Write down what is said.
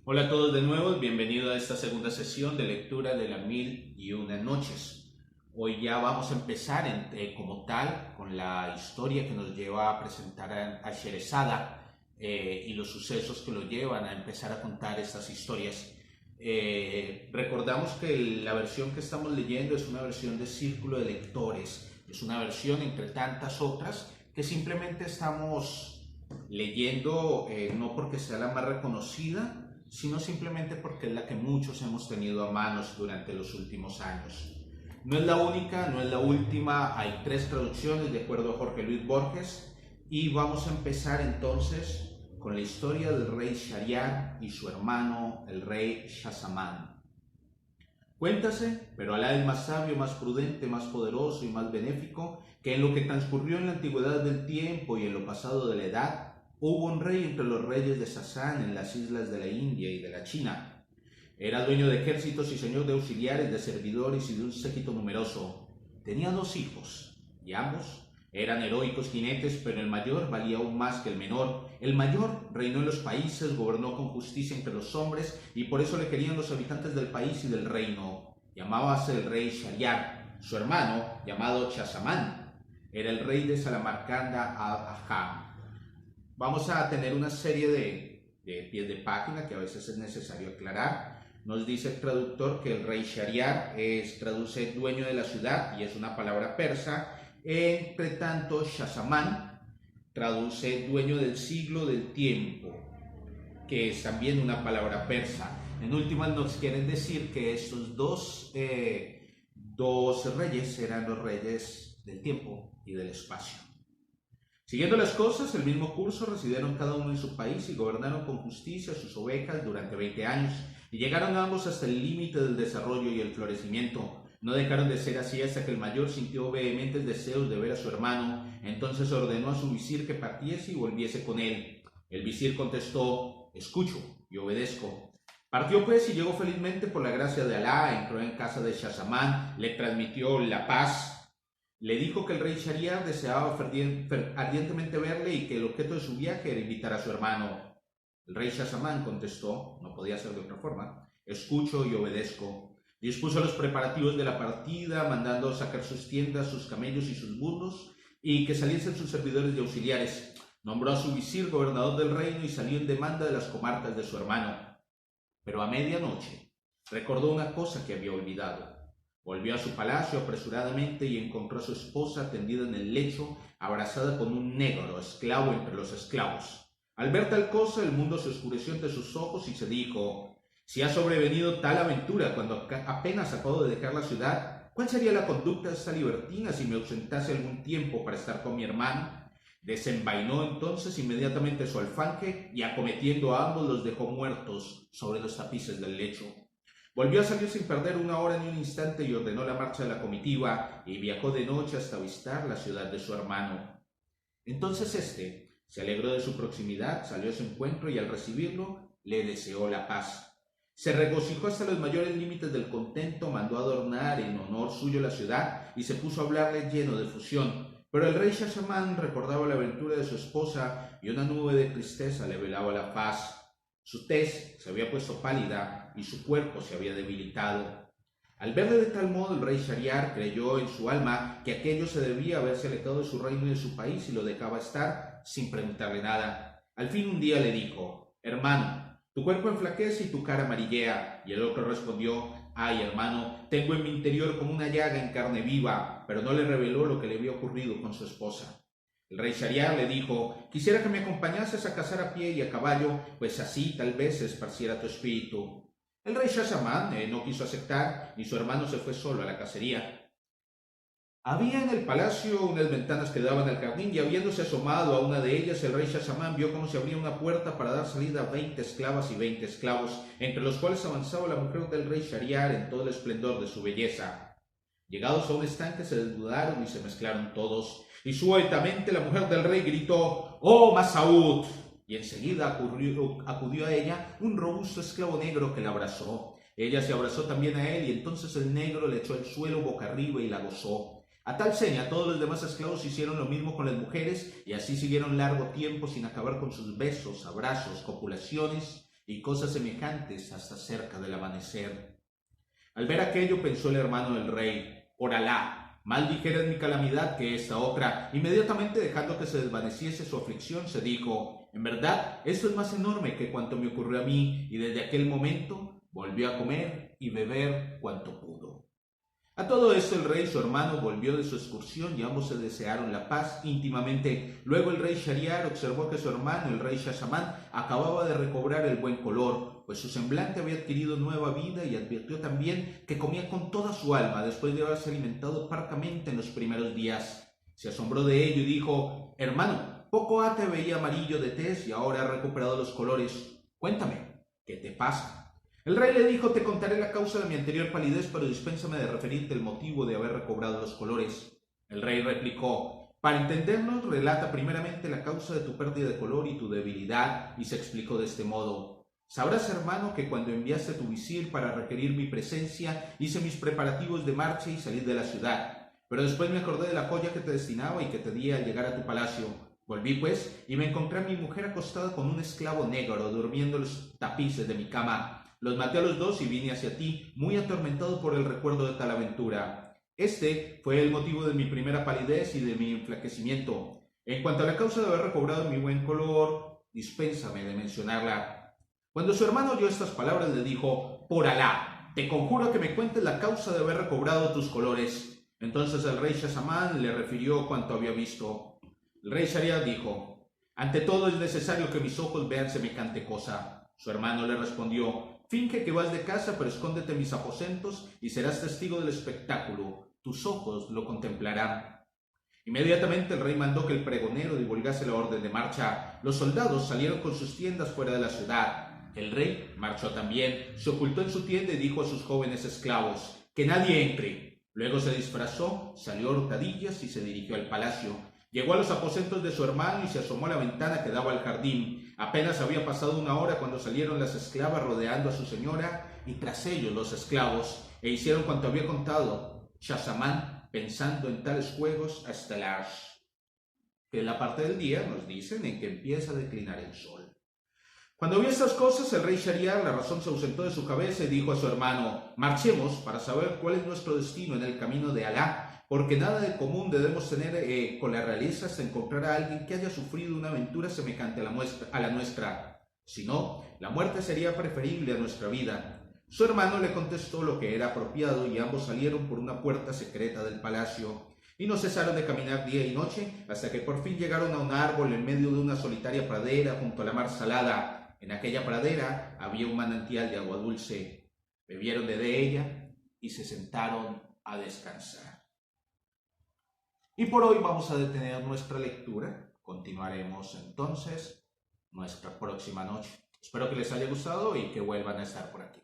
Hola a todos de nuevo, bienvenido a esta segunda sesión de lectura de las Mil y Una Noches. Hoy ya vamos a empezar como tal con la historia que nos lleva a presentar a Sherezada y los sucesos que lo llevan a empezar a contar estas historias. Recordamos que la versión que estamos leyendo es una versión de Círculo de Lectores, es una versión entre tantas otras que simplemente estamos leyendo no porque sea la más reconocida, sino simplemente porque es la que muchos hemos tenido a manos durante los últimos años. No es la única, no es la última, hay 3 traducciones de acuerdo a Jorge Luis Borges y vamos a empezar entonces con la historia del rey Shahryar y su hermano, el rey Shahzaman. Cuéntase, pero Alá es más sabio, más prudente, más poderoso y más benéfico, que en lo que transcurrió en la antigüedad del tiempo y en lo pasado de la edad, hubo un rey entre los reyes de Sasán en las islas de la India y de la China. Era dueño de ejércitos y señor de auxiliares, de servidores y de un séquito numeroso. Tenía 2 hijos, y ambos eran heroicos jinetes, pero el mayor valía aún más que el menor. El mayor reinó en los países, gobernó con justicia entre los hombres, y por eso le querían los habitantes del país y del reino. Llamábase el rey Shahryar. Su hermano, llamado Shahzaman, era el rey de Salamarcanda al-Aham. Vamos a tener una serie de pies de página que a veces es necesario aclarar. Nos dice el traductor que el rey Shahryar traduce dueño de la ciudad y es una palabra persa. Entre tanto, Shahzaman traduce dueño del siglo del tiempo, que es también una palabra persa. En últimas nos quieren decir que estos dos reyes eran los reyes del tiempo y del espacio. Siguiendo las cosas, el mismo curso, residieron cada uno en su país y gobernaron con justicia sus ovejas durante 20 años, y llegaron ambos hasta el límite del desarrollo y el florecimiento. No dejaron de ser así hasta que el mayor sintió vehementes deseos de ver a su hermano. Entonces ordenó a su visir que partiese y volviese con él. El visir contestó: escucho y obedezco. Partió pues y llegó felizmente por la gracia de Alá, entró en casa de Shahzaman, le transmitió la paz. Le dijo que el rey Shahryar deseaba ardientemente verle y que el objeto de su viaje era invitar a su hermano. El rey Shahzaman contestó, no podía ser de otra forma: escucho y obedezco. Dispuso los preparativos de la partida, mandando sacar sus tiendas, sus camellos y sus burros, y que saliesen sus servidores y auxiliares. Nombró a su visir gobernador del reino y salió en demanda de las comarcas de su hermano. Pero a medianoche recordó una cosa que había olvidado. Volvió a su palacio apresuradamente y encontró a su esposa tendida en el lecho, abrazada con un negro, esclavo entre los esclavos. Al ver tal cosa, el mundo se oscureció ante sus ojos y se dijo: si ha sobrevenido tal aventura cuando apenas acabo de dejar la ciudad, ¿cuál sería la conducta de esta libertina si me ausentase algún tiempo para estar con mi hermano? Desenvainó entonces inmediatamente su alfanje y, acometiendo a ambos, los dejó muertos sobre los tapices del lecho. Volvió a salir sin perder una hora ni un instante y ordenó la marcha de la comitiva y viajó de noche hasta visitar la ciudad de su hermano. Entonces éste se alegró de su proximidad, salió a su encuentro y al recibirlo le deseó la paz. Se regocijó hasta los mayores límites del contento, mandó adornar en honor suyo la ciudad y se puso a hablarle lleno de efusión. Pero el rey Shahzaman recordaba la aventura de su esposa y una nube de tristeza le velaba la faz. Su tez se había puesto pálida y su cuerpo se había debilitado. Al verle de tal modo, el rey Shahryar creyó en su alma que aquello se debía haberse alejado de su reino y de su país y lo dejaba estar sin preguntarle nada. Al fin un día le dijo: hermano, tu cuerpo enflaquece y tu cara amarillea. Y el otro respondió: ay, hermano, tengo en mi interior como una llaga en carne viva. Pero no le reveló lo que le había ocurrido con su esposa. El rey Shahryar le dijo: quisiera que me acompañases a cazar a pie y a caballo, pues así tal vez se esparciera tu espíritu. El rey Shahzaman no quiso aceptar y su hermano se fue solo a la cacería. Había en el palacio unas ventanas que daban al jardín y, habiéndose asomado a una de ellas, el rey Shahzaman vio cómo se abría una puerta para dar salida a 20 esclavas y 20 esclavos, entre los cuales avanzaba la mujer del rey Shahryar en todo el esplendor de su belleza. Llegados a un estanque se desnudaron y se mezclaron todos, y súbitamente la mujer del rey gritó: ¡oh, Masaud! Y enseguida acudió a ella un robusto esclavo negro que la abrazó. Ella se abrazó también a él y entonces el negro le echó al suelo boca arriba y la gozó. A tal seña, todos los demás esclavos hicieron lo mismo con las mujeres y así siguieron largo tiempo sin acabar con sus besos, abrazos, copulaciones y cosas semejantes hasta cerca del amanecer. Al ver aquello pensó el hermano del rey: por Alá, más ligera es mi calamidad que esta otra. Inmediatamente, dejando que se desvaneciese su aflicción, se dijo: en verdad, esto es más enorme que cuanto me ocurrió a mí, y desde aquel momento volvió a comer y beber cuanto pudo. A todo esto el rey y su hermano volvió de su excursión y ambos se desearon la paz íntimamente. Luego el rey Shahriar observó que su hermano, el rey Shahzaman, acababa de recobrar el buen color, pues su semblante había adquirido nueva vida, y advirtió también que comía con toda su alma después de haberse alimentado parcamente en los primeros días. Se asombró de ello y dijo: hermano, poco ha te veía amarillo de tez y ahora ha recuperado los colores. Cuéntame, ¿qué te pasa? El rey le dijo: te contaré la causa de mi anterior palidez, pero dispénsame de referirte el motivo de haber recobrado los colores. El rey replicó: para entendernos, relata primeramente la causa de tu pérdida de color y tu debilidad, y se explicó de este modo: sabrás, hermano, que cuando enviaste a tu visir para requerir mi presencia, hice mis preparativos de marcha y salí de la ciudad. Pero después me acordé de la joya que te destinaba y que te di al llegar a tu palacio. Volví, pues, y me encontré a mi mujer acostada con un esclavo negro, durmiendo en los tapices de mi cama. Los maté a los dos y vine hacia ti, muy atormentado por el recuerdo de tal aventura. Este fue el motivo de mi primera palidez y de mi enflaquecimiento. En cuanto a la causa de haber recobrado mi buen color, dispénsame de mencionarla. Cuando su hermano oyó estas palabras, le dijo: por Alá, te conjuro que me cuentes la causa de haber recobrado tus colores. Entonces el rey Shahzaman le refirió cuanto había visto. El rey Shahriar dijo: ante todo es necesario que mis ojos vean semejante cosa. Su hermano le respondió: finge que vas de casa, pero escóndete en mis aposentos y serás testigo del espectáculo. Tus ojos lo contemplarán. Inmediatamente el rey mandó que el pregonero divulgase la orden de marcha. Los soldados salieron con sus tiendas fuera de la ciudad. El rey marchó también, se ocultó en su tienda y dijo a sus jóvenes esclavos: que nadie entre. Luego se disfrazó, salió a hurtadillas y se dirigió al palacio. Llegó a los aposentos de su hermano y se asomó a la ventana que daba al jardín. Apenas había pasado una hora cuando salieron las esclavas rodeando a su señora, y tras ellos los esclavos, e hicieron cuanto había contado Shahzaman, pensando en tales juegos hasta las que en la parte del día nos dicen en que empieza a declinar el sol. Cuando vio estas cosas, el rey Shahriar, la razón se ausentó de su cabeza y dijo a su hermano: marchemos para saber cuál es nuestro destino en el camino de Alá, porque nada de común debemos tener con la realeza hasta encontrar a alguien que haya sufrido una aventura semejante a la nuestra. Si no, la muerte sería preferible a nuestra vida. Su hermano le contestó lo que era apropiado, y ambos salieron por una puerta secreta del palacio, y no cesaron de caminar día y noche, hasta que por fin llegaron a un árbol en medio de una solitaria pradera junto a la mar salada. En aquella pradera había un manantial de agua dulce. Bebieron de ella y se sentaron a descansar. Y por hoy vamos a detener nuestra lectura. Continuaremos entonces nuestra próxima noche. Espero que les haya gustado y que vuelvan a estar por aquí.